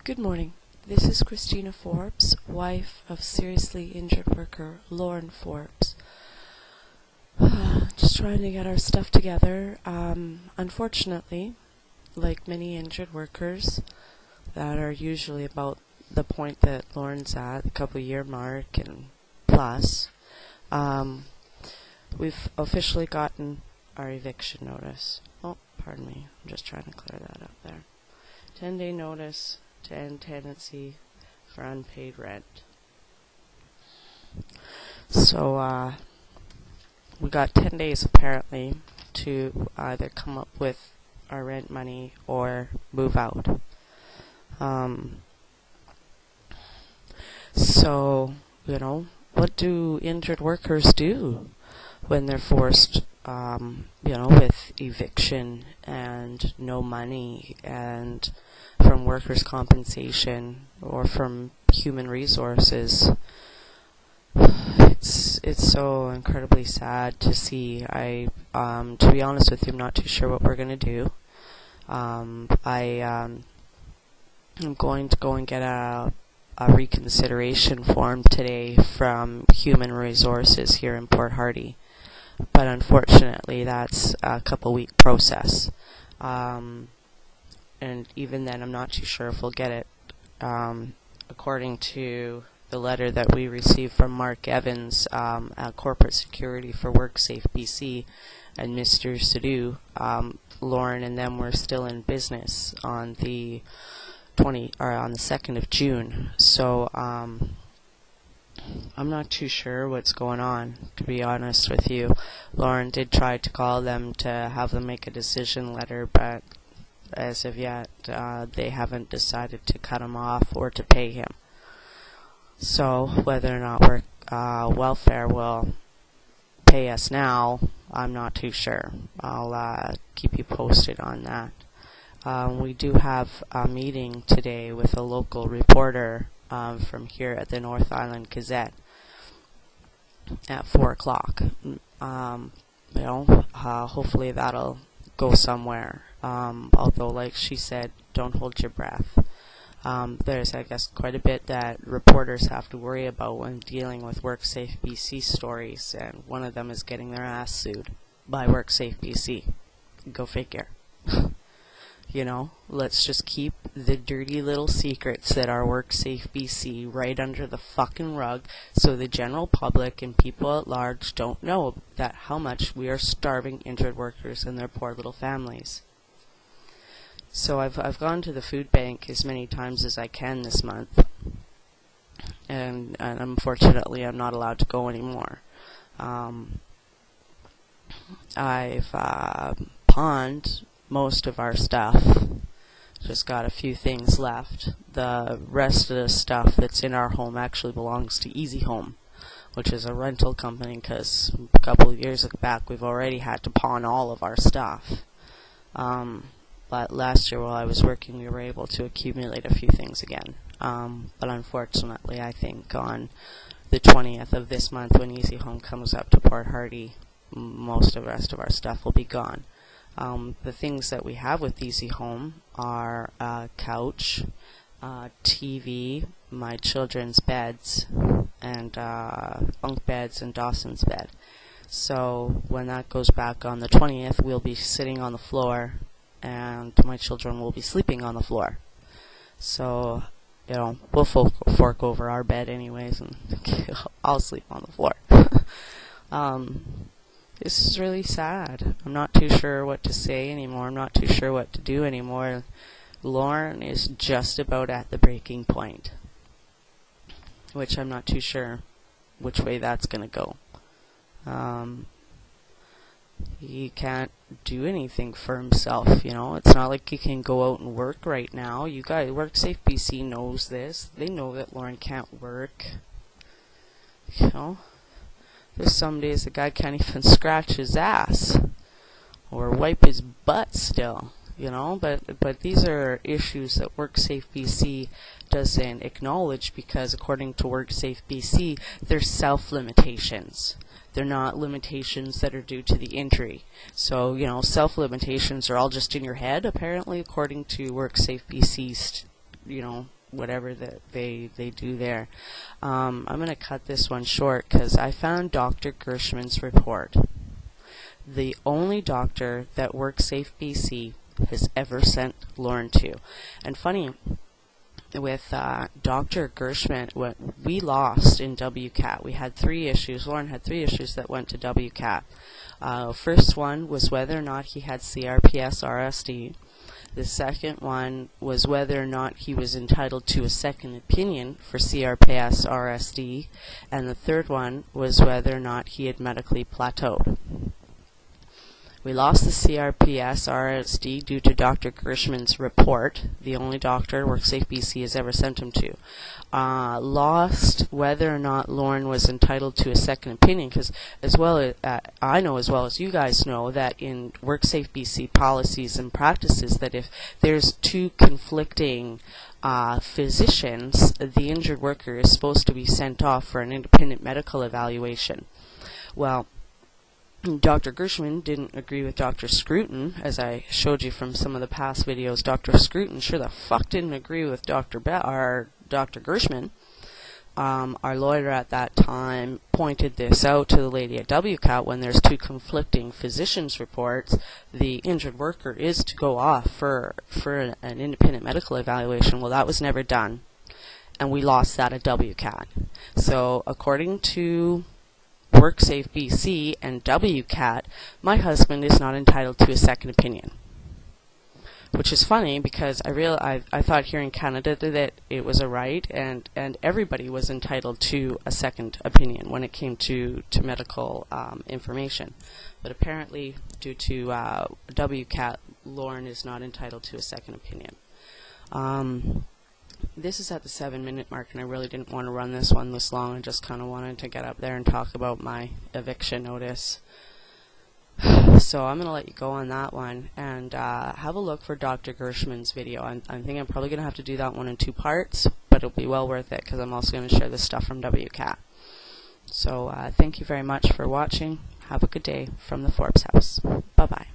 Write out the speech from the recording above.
Good morning. This is Christina Forbes, wife of seriously injured worker Lauren Forbes. Just trying to get our stuff together. Unfortunately, like many injured workers that are usually about the point that Lauren's at, the couple-year mark and plus, we've officially gotten our eviction notice. Oh, pardon me. I'm just trying to clear that up there. 10-day notice to end tenancy for unpaid rent. So, we got 10 days apparently to either come up with our rent money or move out. So, what do injured workers do when they're forced, with eviction and no money and from workers' compensation or from human resources? It's so incredibly sad to see. To be honest with you, I'm not too sure what we're gonna do. I'm going to go and get a reconsideration form today from Human Resources here in Port Hardy, but unfortunately that's a couple-week process. And even then, I'm not too sure if we'll get it. According to the letter that we received from Mark Evans at Corporate Security for WorkSafeBC and Mr. Sadu, Lauren and them were still in business on the 2nd of June. So I'm not too sure what's going on, to be honest with you. Lauren did try to call them to have them make a decision letter, but as of yet, they haven't decided to cut him off or to pay him. So whether or not welfare will pay us now, I'm not too sure. I'll keep you posted on that. We do have a meeting today with a local reporter from here at the North Island Gazette at 4 o'clock. Hopefully that'll go somewhere. Although, like she said, don't hold your breath. There's, I guess, quite a bit that reporters have to worry about when dealing with WorkSafeBC stories, and one of them is getting their ass sued by WorkSafeBC. Go figure. Let's just keep the dirty little secrets that are WorkSafeBC right under the fucking rug so the general public and people at large don't know that how much we are starving injured workers and their poor little families. So I've gone to the food bank as many times as I can this month, and unfortunately I'm not allowed to go anymore. I've pawned most of our stuff, just got a few things left. The rest of the stuff that's in our home actually belongs to Easy Home, which is a rental company, because a couple of years back we've already had to pawn all of our stuff. But last year while I was working, we were able to accumulate a few things again. But unfortunately, I think on the 20th of this month, when Easy Home comes up to Port Hardy, most of the rest of our stuff will be gone. The things that we have with Easy Home are a couch, TV, my children's beds, and bunk beds and Dawson's bed. So when that goes back on the 20th, we'll be sitting on the floor, and my children will be sleeping on the floor. So, we'll fork over our bed anyways, and I'll sleep on the floor. This is really sad. I'm not too sure what to say anymore. I'm not too sure what to do anymore. Lauren is just about at the breaking point, which I'm not too sure which way that's going to go. He can't do anything for himself, It's not like he can go out and work right now. You guys, WorkSafeBC knows this. They know that Lauren can't work. There's some days the guy can't even scratch his ass or wipe his butt still, But these are issues that WorkSafeBC doesn't acknowledge, because according to WorkSafeBC, they're self-limitations. They're not limitations that are due to the injury. So, self-limitations are all just in your head, apparently, according to WorkSafeBC's whatever that they do there. I'm going to cut this one short because I found Dr. Gershman's report. The only doctor that WorkSafeBC has ever sent Lauren to. And funny, with Dr. Gershman, what we lost in WCAT, we had 3 issues. Lauren had 3 issues that went to WCAT. First one was whether or not he had CRPS RSD. The second one was whether or not he was entitled to a second opinion for CRPS RSD. And the third one was whether or not he had medically plateaued. We lost the CRPS RSD due to Dr. Gershman's report, the only doctor WorkSafeBC has ever sent him to. Lost whether or not Lauren was entitled to a second opinion, because as well as I know, as well as you guys know, that in WorkSafeBC policies and practices, that if there's 2 conflicting physicians, the injured worker is supposed to be sent off for an independent medical evaluation. Well, Dr. Gershman didn't agree with Dr. Scruton, as I showed you from some of the past videos. Dr. Scruton sure the fuck didn't agree with Dr. Gershman. Our lawyer at that time pointed this out to the lady at WCAT. When there's 2 conflicting physicians' reports, the injured worker is to go off for an independent medical evaluation. Well, that was never done, and we lost that at WCAT. So according to WorkSafeBC and WCAT, my husband is not entitled to a second opinion. Which is funny, because I thought here in Canada that it was a right, and everybody was entitled to a second opinion when it came to medical information. But apparently, due to WCAT, Lauren is not entitled to a second opinion. This is at the 7-minute mark, and I really didn't want to run this one this long. I just kind of wanted to get up there and talk about my eviction notice. So I'm going to let you go on that one, and have a look for Dr. Gershman's video. I think I'm probably going to have to do that one in 2 parts, but it'll be well worth it, because I'm also going to share this stuff from WCAT. So thank you very much for watching. Have a good day from the Forbes house. Bye-bye.